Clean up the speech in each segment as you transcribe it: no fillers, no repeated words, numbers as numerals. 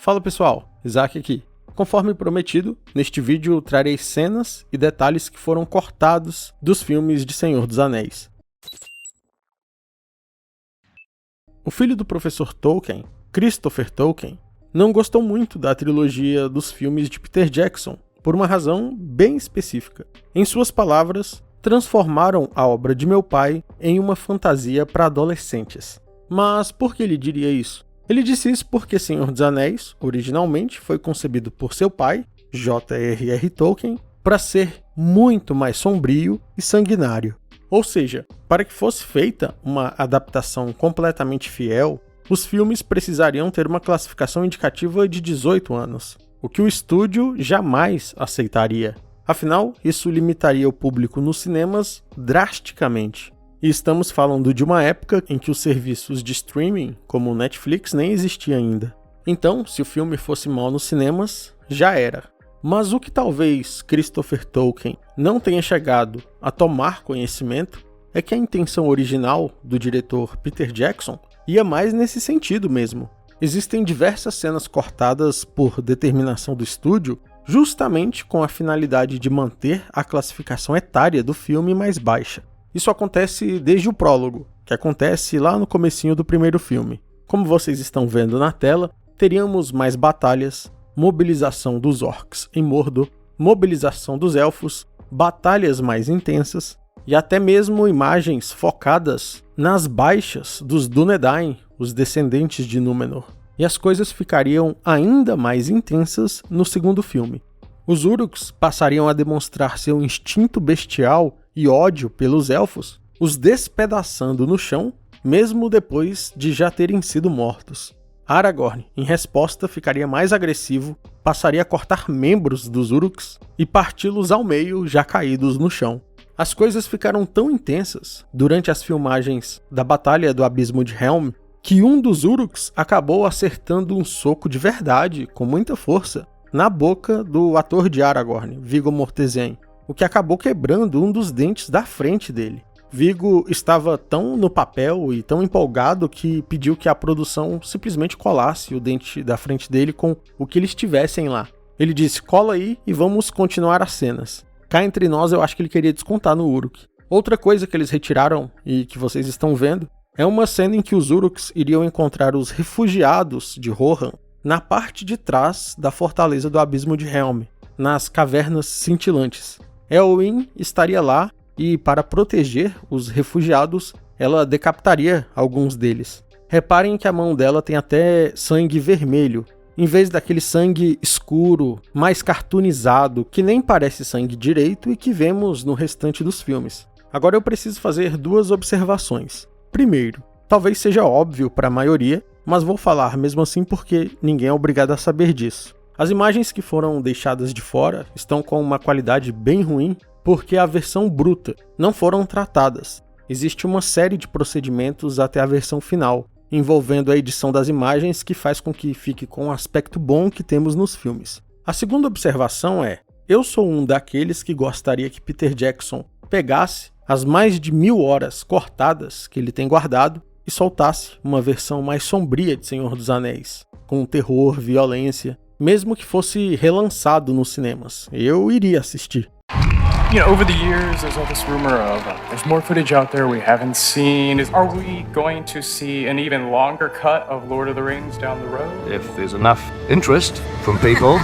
Fala pessoal, Isaac aqui. Conforme prometido, neste vídeo trarei cenas e detalhes que foram cortados dos filmes de Senhor dos Anéis. O filho do professor Tolkien, Christopher Tolkien, não gostou muito da trilogia dos filmes de Peter Jackson, por uma razão bem específica. Em suas palavras, transformaram a obra de meu pai em uma fantasia para adolescentes. Mas por que ele diria isso? Ele disse isso porque Senhor dos Anéis, originalmente, foi concebido por seu pai, J.R.R. Tolkien, para ser muito mais sombrio e sanguinário. Ou seja, para que fosse feita uma adaptação completamente fiel, os filmes precisariam ter uma classificação indicativa de 18 anos, o que o estúdio jamais aceitaria. Afinal, isso limitaria o público nos cinemas drasticamente. E estamos falando de uma época em que os serviços de streaming, como o Netflix, nem existiam ainda. Então, se o filme fosse mal nos cinemas, já era. Mas o que talvez Christopher Tolkien não tenha chegado a tomar conhecimento é que a intenção original do diretor Peter Jackson ia mais nesse sentido mesmo. Existem diversas cenas cortadas por determinação do estúdio, justamente com a finalidade de manter a classificação etária do filme mais baixa. Isso acontece desde o prólogo, que acontece lá no comecinho do primeiro filme. Como vocês estão vendo na tela, teríamos mais batalhas, mobilização dos orcs em Mordor, mobilização dos elfos, batalhas mais intensas e até mesmo imagens focadas nas baixas dos Dúnedain, os descendentes de Númenor. E as coisas ficariam ainda mais intensas no segundo filme. Os Uruks passariam a demonstrar seu instinto bestial e ódio pelos elfos, os despedaçando no chão, mesmo depois de já terem sido mortos. Aragorn, em resposta, ficaria mais agressivo, passaria a cortar membros dos Uruks e parti-los ao meio, já caídos no chão. As coisas ficaram tão intensas durante as filmagens da Batalha do Abismo de Helm, que um dos Uruks acabou acertando um soco de verdade, com muita força, na boca do ator de Aragorn, Viggo Mortensen, o que acabou quebrando um dos dentes da frente dele. Viggo estava tão no papel e tão empolgado que pediu que a produção simplesmente colasse o dente da frente dele com o que eles tivessem lá. Ele disse, cola aí e vamos continuar as cenas. Cá entre nós, eu acho que ele queria descontar no Uruk. Outra coisa que eles retiraram e que vocês estão vendo é uma cena em que os Uruks iriam encontrar os refugiados de Rohan na parte de trás da fortaleza do Abismo de Helm, nas cavernas cintilantes. Elwyn estaria lá e, para proteger os refugiados, ela decapitaria alguns deles. Reparem que a mão dela tem até sangue vermelho, em vez daquele sangue escuro, mais cartoonizado, que nem parece sangue direito e que vemos no restante dos filmes. Agora eu preciso fazer duas observações. Primeiro, talvez seja óbvio para a maioria, mas vou falar mesmo assim porque ninguém é obrigado a saber disso. As imagens que foram deixadas de fora estão com uma qualidade bem ruim porque a versão bruta não foram tratadas. Existe uma série de procedimentos até a versão final, envolvendo a edição das imagens que faz com que fique com o aspecto bom que temos nos filmes. A segunda observação é, eu sou um daqueles que gostaria que Peter Jackson pegasse as mais de 1000 horas cortadas que ele tem guardado e soltasse uma versão mais sombria de Senhor dos Anéis, com terror, violência, mesmo que fosse relançado nos cinemas. Eu iria assistir. You know, over the years, there's all this rumor of there's more footage out there we haven't seen. Are we going to see an even longer cut of Lord of the Rings down the road? If there's enough interest from people.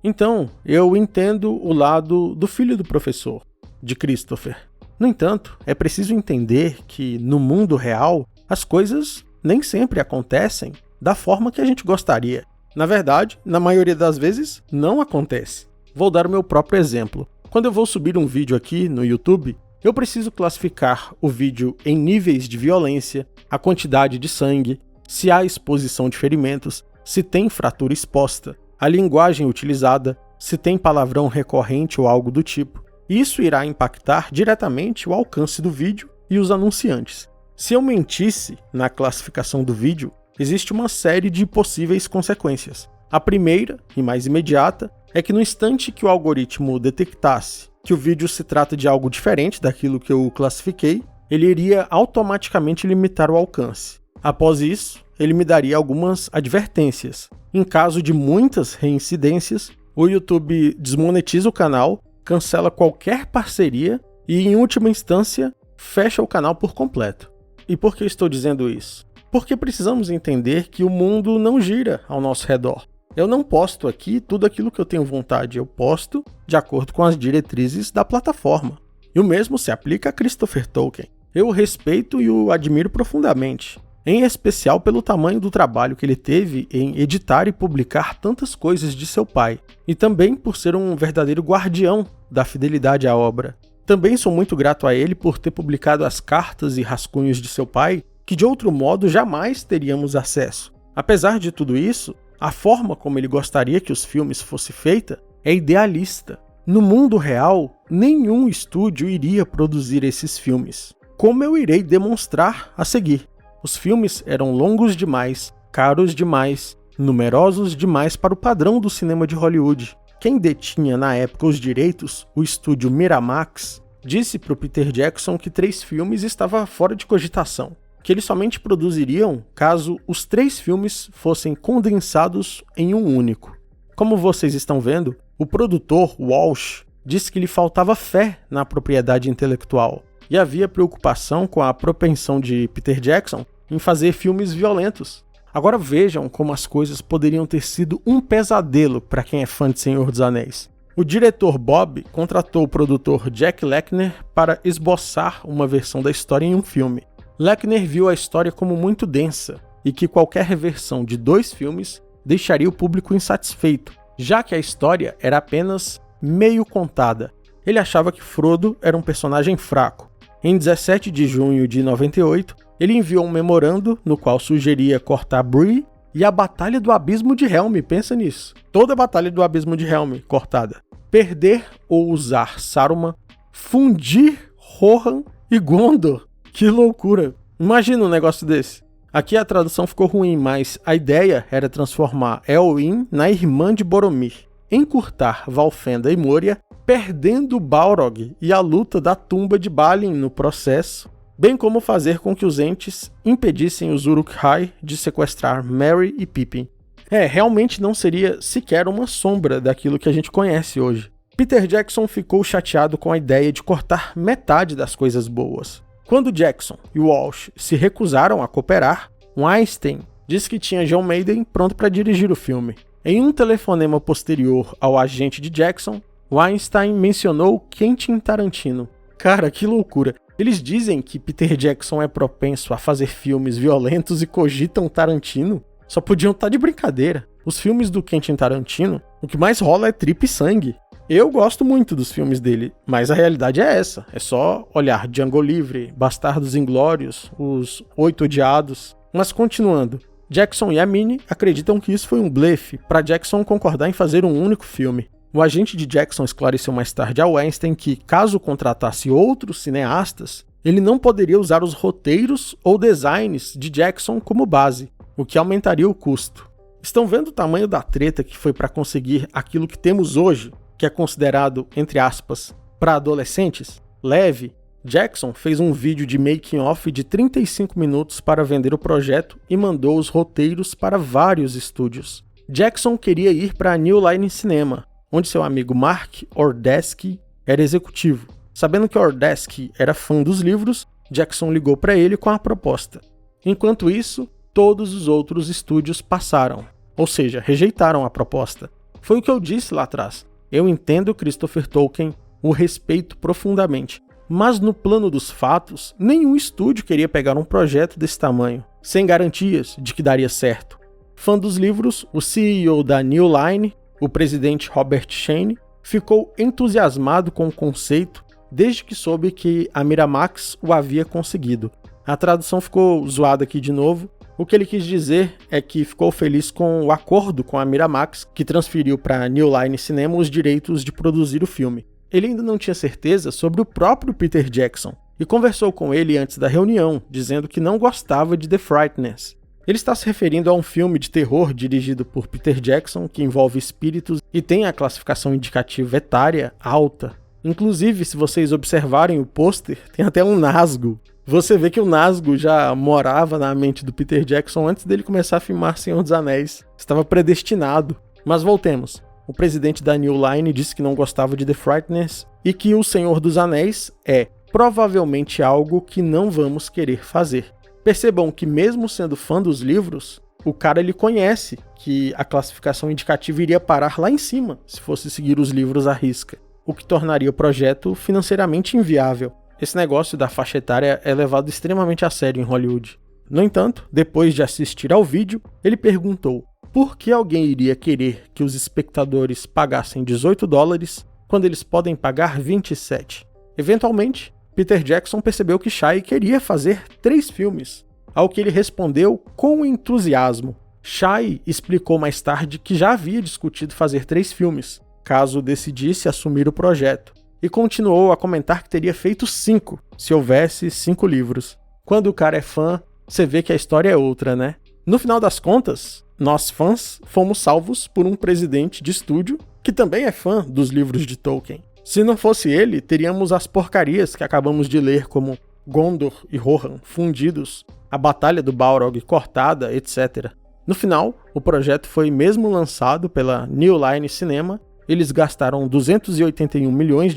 Então, eu entendo o lado do filho do professor, de Christopher. No entanto, é preciso entender que, no mundo real, as coisas nem sempre acontecem da forma que a gente gostaria. Na verdade, na maioria das vezes, não acontece. Vou dar o meu próprio exemplo. Quando eu vou subir um vídeo aqui no YouTube, eu preciso classificar o vídeo em níveis de violência, a quantidade de sangue, se há exposição de ferimentos, se tem fratura exposta, a linguagem utilizada, se tem palavrão recorrente ou algo do tipo. Isso irá impactar diretamente o alcance do vídeo e os anunciantes. Se eu mentisse na classificação do vídeo, existe uma série de possíveis consequências. A primeira, e mais imediata, é que no instante que o algoritmo detectasse que o vídeo se trata de algo diferente daquilo que eu classifiquei, ele iria automaticamente limitar o alcance. Após isso, ele me daria algumas advertências. Em caso de muitas reincidências, o YouTube desmonetiza o canal, cancela qualquer parceria e, em última instância, fecha o canal por completo. E por que estou dizendo isso? Porque precisamos entender que o mundo não gira ao nosso redor. Eu não posto aqui tudo aquilo que eu tenho vontade, eu posto de acordo com as diretrizes da plataforma. E o mesmo se aplica a Christopher Tolkien. Eu o respeito e o admiro profundamente, em especial pelo tamanho do trabalho que ele teve em editar e publicar tantas coisas de seu pai, e também por ser um verdadeiro guardião da fidelidade à obra. Também sou muito grato a ele por ter publicado as cartas e rascunhos de seu pai, que de outro modo jamais teríamos acesso. Apesar de tudo isso, a forma como ele gostaria que os filmes fossem feitos é idealista. No mundo real, nenhum estúdio iria produzir esses filmes, como eu irei demonstrar a seguir. Os filmes eram longos demais, caros demais, numerosos demais para o padrão do cinema de Hollywood. Quem detinha na época os direitos, o estúdio Miramax, disse para o Peter Jackson que 3 filmes estava fora de cogitação, que eles somente produziriam caso os 3 filmes fossem condensados em um único. Como vocês estão vendo, o produtor Walsh disse que lhe faltava fé na propriedade intelectual e havia preocupação com a propensão de Peter Jackson em fazer filmes violentos. Agora vejam como as coisas poderiam ter sido um pesadelo para quem é fã de Senhor dos Anéis. O diretor Bob contratou o produtor Jack Lechner para esboçar uma versão da história em um filme. Lechner viu a história como muito densa e que qualquer versão de 2 filmes deixaria o público insatisfeito, já que a história era apenas meio contada. Ele achava que Frodo era um personagem fraco. Em 17 de junho de 98, ele enviou um memorando no qual sugeria cortar Bree e a Batalha do Abismo de Helm, pensa nisso. Toda a Batalha do Abismo de Helm cortada. Perder ou usar Saruman, fundir Rohan e Gondor. Que loucura! Imagina um negócio desse. Aqui a tradução ficou ruim, mas a ideia era transformar Elwyn na irmã de Boromir, encurtar Valfenda e Moria, perdendo Balrog e a luta da tumba de Balin no processo, bem como fazer com que os Ents impedissem os Uruk-hai de sequestrar Merry e Pippin. Realmente não seria sequer uma sombra daquilo que a gente conhece hoje. Peter Jackson ficou chateado com a ideia de cortar metade das coisas boas. Quando Jackson e Walsh se recusaram a cooperar, Weinstein disse que tinha John Maiden pronto para dirigir o filme. Em um telefonema posterior ao agente de Jackson, Weinstein mencionou Quentin Tarantino. Cara, que loucura! Eles dizem que Peter Jackson é propenso a fazer filmes violentos e cogitam Tarantino? Só podiam estar de brincadeira. Os filmes do Quentin Tarantino, o que mais rola é tripa e sangue. Eu gosto muito dos filmes dele, mas a realidade é essa. É só olhar Django Livre, Bastardos Inglórios, Os 8 Odiados. Mas continuando, Jackson e a Minnie acreditam que isso foi um blefe para Jackson concordar em fazer um único filme. O agente de Jackson esclareceu mais tarde a Weinstein que, caso contratasse outros cineastas, ele não poderia usar os roteiros ou designs de Jackson como base, o que aumentaria o custo. Estão vendo o tamanho da treta que foi para conseguir aquilo que temos hoje, que é considerado, entre aspas, para adolescentes? Leve. Jackson fez um vídeo de making-off de 35 minutos para vender o projeto e mandou os roteiros para vários estúdios. Jackson queria ir para a New Line Cinema, onde seu amigo Mark Ordesky era executivo. Sabendo que Ordesky era fã dos livros, Jackson ligou para ele com a proposta. Enquanto isso, todos os outros estúdios passaram, ou seja, rejeitaram a proposta. Foi o que eu disse lá atrás. Eu entendo Christopher Tolkien, o respeito profundamente, mas no plano dos fatos, nenhum estúdio queria pegar um projeto desse tamanho, sem garantias de que daria certo. Fã dos livros, o CEO da New Line, o presidente Robert Shane, ficou entusiasmado com o conceito desde que soube que a Miramax o havia conseguido. A tradução ficou zoada aqui de novo. O que ele quis dizer é que ficou feliz com o acordo com a Miramax, que transferiu para a New Line Cinema os direitos de produzir o filme. Ele ainda não tinha certeza sobre o próprio Peter Jackson e conversou com ele antes da reunião, dizendo que não gostava de The Frighteners. Ele está se referindo a um filme de terror dirigido por Peter Jackson, que envolve espíritos e tem a classificação indicativa etária alta. Inclusive, se vocês observarem o pôster, tem até um Nazgûl. Você vê que o Nazgûl já morava na mente do Peter Jackson antes dele começar a filmar Senhor dos Anéis. Estava predestinado. Mas voltemos. O presidente da New Line disse que não gostava de The Frighteners e que O Senhor dos Anéis é provavelmente algo que não vamos querer fazer. Percebam que mesmo sendo fã dos livros, o cara ele conhece que a classificação indicativa iria parar lá em cima se fosse seguir os livros à risca, o que tornaria o projeto financeiramente inviável. Esse negócio da faixa etária é levado extremamente a sério em Hollywood. No entanto, depois de assistir ao vídeo, ele perguntou por que alguém iria querer que os espectadores pagassem $18 quando eles podem pagar 27. Eventualmente, Peter Jackson percebeu que Shai queria fazer 3 filmes, ao que ele respondeu com entusiasmo. Shai explicou mais tarde que já havia discutido fazer 3 filmes, caso decidisse assumir o projeto, e continuou a comentar que teria feito 5, se houvesse 5 livros. Quando o cara é fã, você vê que a história é outra, né? No final das contas, nós fãs fomos salvos por um presidente de estúdio que também é fã dos livros de Tolkien. Se não fosse ele, teríamos as porcarias que acabamos de ler, como Gondor e Rohan fundidos, a Batalha do Balrog cortada, etc. No final, o projeto foi mesmo lançado pela New Line Cinema. Eles gastaram $281 milhões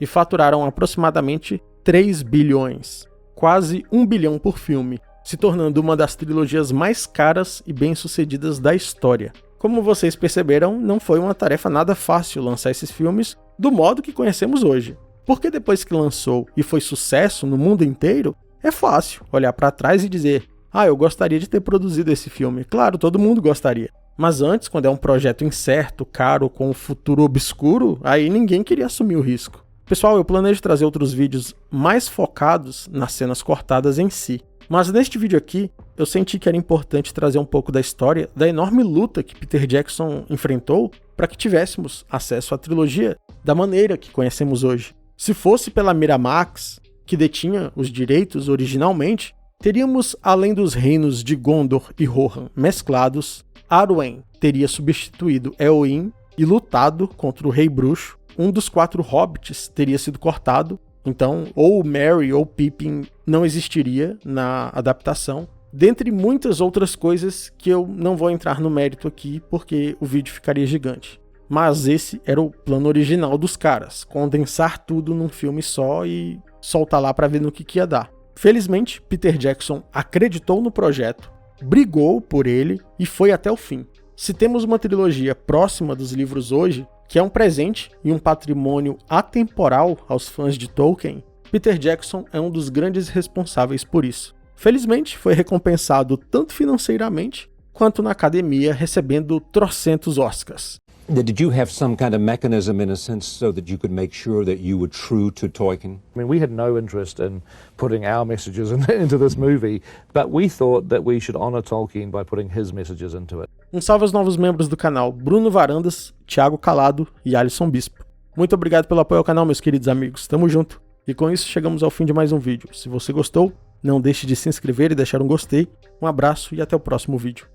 e faturaram aproximadamente 3 bilhões, quase 1 bilhão por filme, se tornando uma das trilogias mais caras e bem-sucedidas da história. Como vocês perceberam, não foi uma tarefa nada fácil lançar esses filmes do modo que conhecemos hoje. Porque depois que lançou e foi sucesso no mundo inteiro, é fácil olhar para trás e dizer: eu gostaria de ter produzido esse filme. Claro, todo mundo gostaria. Mas antes, quando é um projeto incerto, caro, com um futuro obscuro, aí ninguém queria assumir o risco. Pessoal, eu planejo trazer outros vídeos mais focados nas cenas cortadas em si. Mas neste vídeo aqui, eu senti que era importante trazer um pouco da história da enorme luta que Peter Jackson enfrentou para que tivéssemos acesso à trilogia da maneira que conhecemos hoje. Se fosse pela Miramax, que detinha os direitos originalmente, teríamos, além dos reinos de Gondor e Rohan mesclados, Arwen teria substituído Éowyn e lutado contra o Rei Bruxo. Um dos 4 hobbits teria sido cortado, então ou Merry ou Pippin não existiria na adaptação, dentre muitas outras coisas que eu não vou entrar no mérito aqui porque o vídeo ficaria gigante. Mas esse era o plano original dos caras, condensar tudo num filme só e soltar lá para ver no que ia dar. Felizmente, Peter Jackson acreditou no projeto, brigou por ele e foi até o fim. Se temos uma trilogia próxima dos livros hoje, que é um presente e um patrimônio atemporal aos fãs de Tolkien, Peter Jackson é um dos grandes responsáveis por isso. Felizmente, foi recompensado tanto financeiramente quanto na academia, recebendo trocentos Oscars. Did you have some kind of mechanism, in a sense, so that you could make sure that you were true to Tolkien? I mean, we had no interest in putting our messages into this movie, but we thought that we should honor Tolkien by putting his messages into it. Um salve aos novos membros do canal, Bruno Varandas, Thiago Calado e Alisson Bispo. Muito obrigado pelo apoio ao canal, meus queridos amigos. Tamo junto. E com isso chegamos ao fim de mais um vídeo. Se você gostou, não deixe de se inscrever e deixar um gostei. Um abraço e até o próximo vídeo.